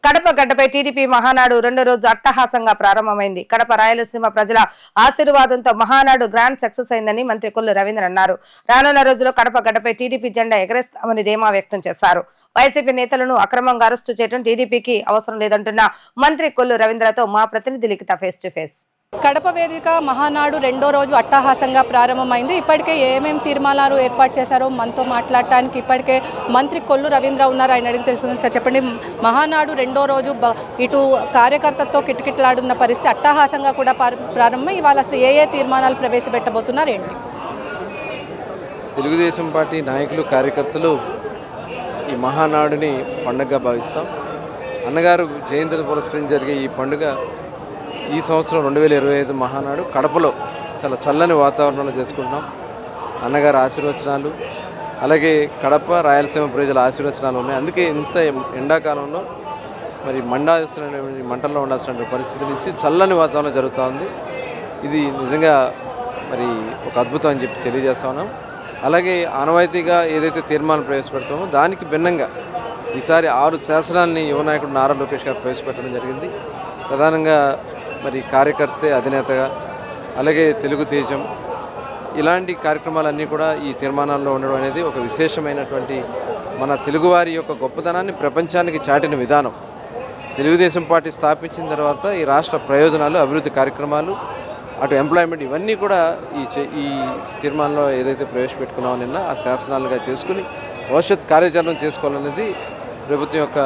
కడప గడ్డపై టీడీపీ మహానాడు రెండో రోజు అట్టహాసంగా ప్రారంభమైంది. కడప రాయలసీమ ప్రజల ఆశీర్వాదంతో మహానాడు గ్రాండ్ సక్సెస్ అయిందని మంత్రి కొల్లు రవీంద్ర అన్నారు. రానున్న రోజుల్లో కడప గడ్డపై టీడీపీ జెండా ఎగరేస్తామని ధీమా వ్యక్తం చేశారు. వైసీపీ నేతలను అక్రమంగా అరెస్టు చేయడం టీడీపీకి అవసరం లేదంటున్న మంత్రి కొల్లు రవీంద్రతో మా ప్రతినిధి లిఖిత ఫేస్ టు ఫేస్. కడప వేదిక మహానాడు రెండో రోజు అట్టహాసంగా ప్రారంభమైంది. ఇప్పటికే ఏమేమి తీర్మానాలు ఏర్పాటు చేశారో మనతో మాట్లాడటానికి ఇప్పటికే మంత్రి కొల్లు రవీంద్ర ఉన్నారు. ఆయన అడిగి తెలుసుకుంది. సార్ చెప్పండి, మహానాడు రెండో రోజు ఇటు కార్యకర్తతో కిటకిటలాడున్న పరిస్థితి అట్టహాసంగా కూడా ప్రారంభమై ఇవాళ అసలు ఏ తీర్మానాలు ప్రవేశపెట్టబోతున్నారు ఏంటి? తెలుగుదేశం పార్టీ నాయకులు కార్యకర్తలు ఈ మహానాడుని పండుగగా భావిస్తాం. అన్నగారు జయంతిని పురస్కరించి జరిగే ఈ పండుగ ఈ సంవత్సరం 2025 మహానాడు కడపలో చాలా చల్లని వాతావరణంలో చేసుకుంటున్నాం. అన్నగారి ఆశీర్వచనాలు అలాగే కడప రాయలసీమ ప్రజల ఆశీర్వచనాలు ఉన్నాయి. అందుకే ఇంత ఎండాకాలంలో మరి మంటల్లో ఉండాల్సిన పరిస్థితి నుంచి చల్లని వాతావరణం జరుగుతూ ఉంది. ఇది నిజంగా మరి ఒక అద్భుతం అని చెప్పి తెలియజేస్తా ఉన్నాం. అలాగే ఆనవాయితీగా ఏదైతే తీర్మానం ప్రవేశపెడతామో దానికి భిన్నంగా ఈసారి 6 శాసనాలని యువ నాయకుడు నారా లోకేష్ గారు ప్రవేశపెట్టడం జరిగింది. ప్రధానంగా మరి కార్యకర్తే అధినేతగా అలాగే తెలుగు తేజం ఇలాంటి కార్యక్రమాలన్నీ కూడా ఈ తీర్మానాల్లో ఉండడం అనేది ఒక విశేషమైనటువంటి మన తెలుగువారి యొక్క గొప్పతనాన్ని ప్రపంచానికి చాటిన విధానం. తెలుగుదేశం పార్టీ స్థాపించిన తర్వాత ఈ రాష్ట్ర ప్రయోజనాలు, అభివృద్ధి కార్యక్రమాలు, అటు ఎంప్లాయ్మెంట్ ఇవన్నీ కూడా ఈ తీర్మానంలో ఏదైతే ప్రవేశపెట్టుకున్నామో నిన్న ఆ శాసనాలుగా చేసుకుని భవిష్యత్ కార్యాచరణ చేసుకోవాలనేది ప్రభుత్వం యొక్క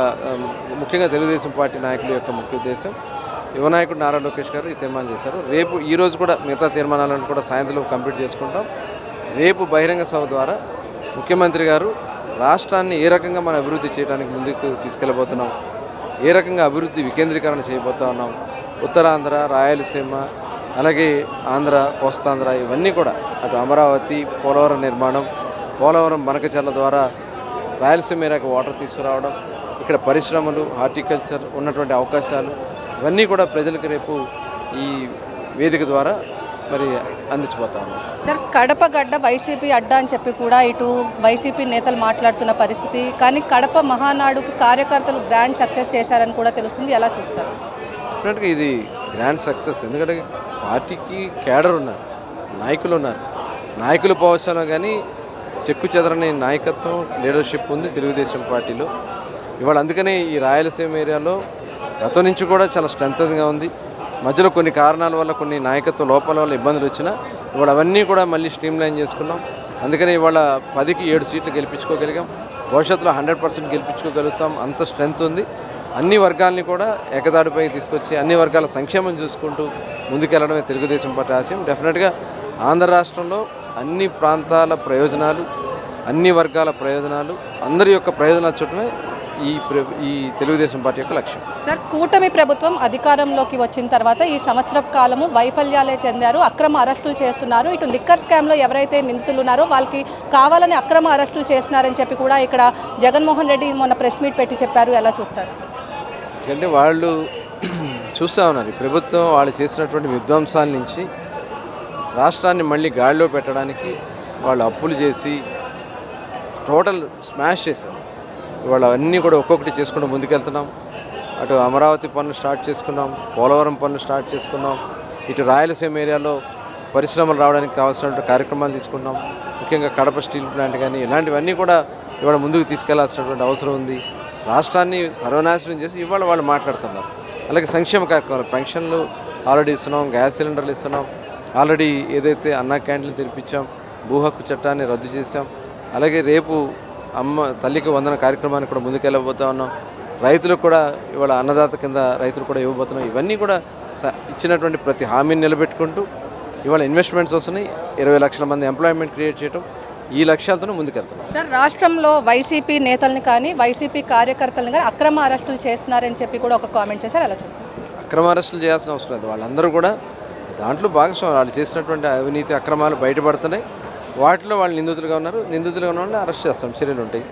ముఖ్యంగా తెలుగుదేశం పార్టీ నాయకుల యొక్క ముఖ్య ఉద్దేశం. యువ నాయకుడు నారా లోకేష్ గారు ఈ తీర్మానం చేశారు. రేపు ఈరోజు కూడా మిగతా తీర్మానాలను కూడా సాయంత్రం కంప్లీట్ చేసుకుంటాం. రేపు బహిరంగ సభ ద్వారా ముఖ్యమంత్రి గారు రాష్ట్రాన్ని ఏ రకంగా మనం అభివృద్ధి చేయడానికి ముందుకు తీసుకెళ్ళబోతున్నాం, ఏ రకంగా అభివృద్ధి వికేంద్రీకరణ చేయబోతా ఉన్నాం, ఉత్తరాంధ్ర, రాయలసీమ, అలాగే ఆంధ్ర, కోస్తాంధ్ర ఇవన్నీ కూడా అటు అమరావతి, పోలవరం నిర్మాణం, పోలవరం బనకచర్ల ద్వారా రాయలసీమ మేరకు వాటర్ తీసుకురావడం, ఇక్కడ పరిశ్రమలు, హార్టికల్చర్ ఉన్నటువంటి అవకాశాలు ఇవన్నీ కూడా ప్రజలకు రేపు ఈ వేదిక ద్వారా మరి అందించబోతా ఉన్నారు. సార్, కడప గడ్డ వైసీపీ అడ్డా అని చెప్పి కూడా ఇటు వైసీపీ నేతలు మాట్లాడుతున్న పరిస్థితి, కానీ కడప మహానాడుకి కార్యకర్తలు గ్రాండ్ సక్సెస్ చేశారని కూడా తెలుస్తుంది. ఎలా చూస్తారు? డెఫినెట్గా ఇది గ్రాండ్ సక్సెస్. ఎందుకంటే పార్టీకి కేడర్ ఉన్నారు, నాయకులు ఉన్నారు. నాయకులు పోవచ్చాలో కానీ చెక్కు చెదరని నాయకత్వం, లీడర్షిప్ ఉంది తెలుగుదేశం పార్టీలో. ఇవాళ అందుకనే ఈ రాయలసీమ ఏరియాలో గతం నుంచి కూడా చాలా స్ట్రెంగ్గా ఉంది. మధ్యలో కొన్ని కారణాల వల్ల, కొన్ని నాయకత్వ లోపాల వల్ల ఇబ్బందులు వచ్చినా ఇవాళ అవన్నీ కూడా మళ్ళీ స్ట్రీమ్లైన్ చేసుకున్నాం. అందుకని ఇవాళ 10కి 7 సీట్లు గెలిపించుకోగలిగాం. భవిష్యత్తులో 100% గెలిపించుకోగలుగుతాం. అంత స్ట్రెంగ్త్ ఉంది. అన్ని వర్గాల్ని కూడా ఏకదాడిపై తీసుకొచ్చి అన్ని వర్గాల సంక్షేమం చూసుకుంటూ ముందుకెళ్లడమే తెలుగుదేశం పార్టీ ఆశయం. డెఫినెట్గా ఆంధ్ర రాష్ట్రంలో అన్ని ప్రాంతాల ప్రయోజనాలు, అన్ని వర్గాల ప్రయోజనాలు, అందరి యొక్క ప్రయోజనాలు చూడటమే ఈ తెలుగుదేశం పార్టీ యొక్క లక్ష్యం. సార్, కూటమి ప్రభుత్వం అధికారంలోకి వచ్చిన తర్వాత ఈ సంవత్సర కాలము వైఫల్యాలే చెందారు. అక్రమ అరెస్టులు చేస్తున్నారు. ఇటు లిక్కర్ స్కామ్లో ఎవరైతే నిందితులు ఉన్నారో వాళ్ళకి కావాలని అక్రమ అరెస్టులు చేస్తున్నారని చెప్పి కూడా ఇక్కడ జగన్మోహన్ రెడ్డి మొన్న ప్రెస్ మీట్ పెట్టి చెప్పారు. ఎలా చూస్తారు? అంటే వాళ్ళు చూస్తూ ఉన్నారు. ఈ ప్రభుత్వం వాళ్ళు చేసినటువంటి విధ్వంసాల నుంచి రాష్ట్రాన్ని మళ్ళీ గాడిలో పెట్టడానికి వాళ్ళు అప్పులు చేసి టోటల్ స్మాష్ చేశారు. ఇవాళ అన్నీ కూడా ఒక్కొక్కటి చేసుకుంటూ ముందుకెళ్తున్నాం. అటు అమరావతి పనులు స్టార్ట్ చేసుకున్నాం, పోలవరం పనులు స్టార్ట్ చేసుకున్నాం, ఇటు రాయలసీమ ఏరియాలో పరిశ్రమలు రావడానికి కావాల్సినటువంటి కార్యక్రమాలు తీసుకున్నాం. ముఖ్యంగా కడప స్టీల్ ప్లాంట్ కానీ ఇలాంటివన్నీ కూడా ఇవాళ ముందుకు తీసుకెళ్లాల్సినటువంటి అవసరం ఉంది. రాష్ట్రాన్ని సర్వనాశనం చేసి ఇవాళ వాళ్ళు మాట్లాడుతున్నారు. అలాగే సంక్షేమ కార్యక్రమాలు, పెన్షన్లు ఆల్రెడీ ఇస్తున్నాం, గ్యాస్ సిలిండర్లు ఇస్తున్నాం, ఆల్రెడీ ఏదైతే అన్నా క్యాంటీన్లు తెరిపించాం, భూ హక్కు చట్టాన్ని రద్దు చేశాం. అలాగే రేపు అమ్మ తల్లికి వందన కార్యక్రమాన్ని కూడా ముందుకెళ్ళబోతా ఉన్నాం. రైతులకు కూడా ఇవాళ అన్నదాత కింద రైతులు కూడా ఇవ్వబోతున్నాం. ఇవన్నీ కూడా ఇచ్చినటువంటి ప్రతి హామీని నిలబెట్టుకుంటూ ఇవాళ ఇన్వెస్ట్మెంట్స్ వస్తున్నాయి. 20 లక్షల మంది ఎంప్లాయ్మెంట్ క్రియేట్ చేయడం, ఈ లక్ష్యాలతో ముందుకెళ్తున్నాం. సార్, రాష్ట్రంలో వైసీపీ నేతల్ని కానీ వైసీపీ కార్యకర్తలను కానీ అక్రమ అరెస్టులు చేస్తున్నారని చెప్పి కూడా ఒక కామెంట్ చేశారు. ఎలా చూస్తారు? అక్రమ అరెస్టులు చేయాల్సిన అవసరం లేదు. వాళ్ళందరూ కూడా దాంట్లో భాగస్వామ్యం. వాళ్ళు చేసినటువంటి అవినీతి అక్రమాలు బయటపడుతున్నాయి. వాటిలో వాళ్ళు నిందితులుగా ఉన్నారు. నిందితులుగా ఉన్న వాళ్ళని అరెస్ట్ చేస్తాం, చర్యలు ఉంటాయి.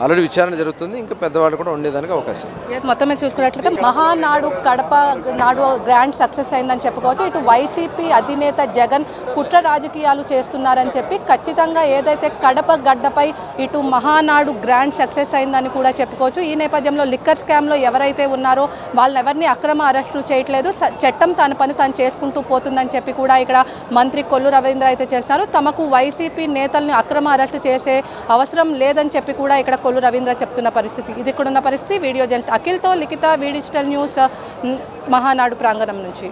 ఆల్రెడీ విచారణ జరుగుతుంది. ఇంకా పెద్దవాళ్ళు కూడా ఉండేదానికి అవకాశం. మొత్తం మీద చూసుకున్నట్లయితే మహానాడు కడప నాడు గ్రాండ్ సక్సెస్ అయిందని చెప్పుకోవచ్చు. ఇటు వైసీపీ అధినేత జగన్ కుట్ర రాజకీయాలు చేస్తున్నారని చెప్పి ఖచ్చితంగా ఏదైతే కడప గడ్డపై ఇటు మహానాడు గ్రాండ్ సక్సెస్ అయిందని కూడా చెప్పుకోవచ్చు. ఈ నేపథ్యంలో లిక్కర్ స్కామ్లో ఎవరైతే ఉన్నారో వాళ్ళని ఎవరిని అక్రమ అరెస్టులు చేయట్లేదు, చట్టం తన పని తాను చేసుకుంటూ పోతుందని చెప్పి కూడా ఇక్కడ మంత్రి కొల్లు రవీంద్ర అయితే చేస్తున్నారు. తమకు వైసీపీ నేతల్ని అక్రమ అరెస్టు చేసే అవసరం లేదని చెప్పి కూడా ఇక్కడ కొల్లు రవీంద్ర చెప్తున్న పరిస్థితి. ఇది ఇక్కడ ఉన్న పరిస్థితి. వీడియో జర్నలిస్ట్ అఖిల్తో లిఖిత, వి డిజిటల్ న్యూస్, మహానాడు ప్రాంగణం నుంచి.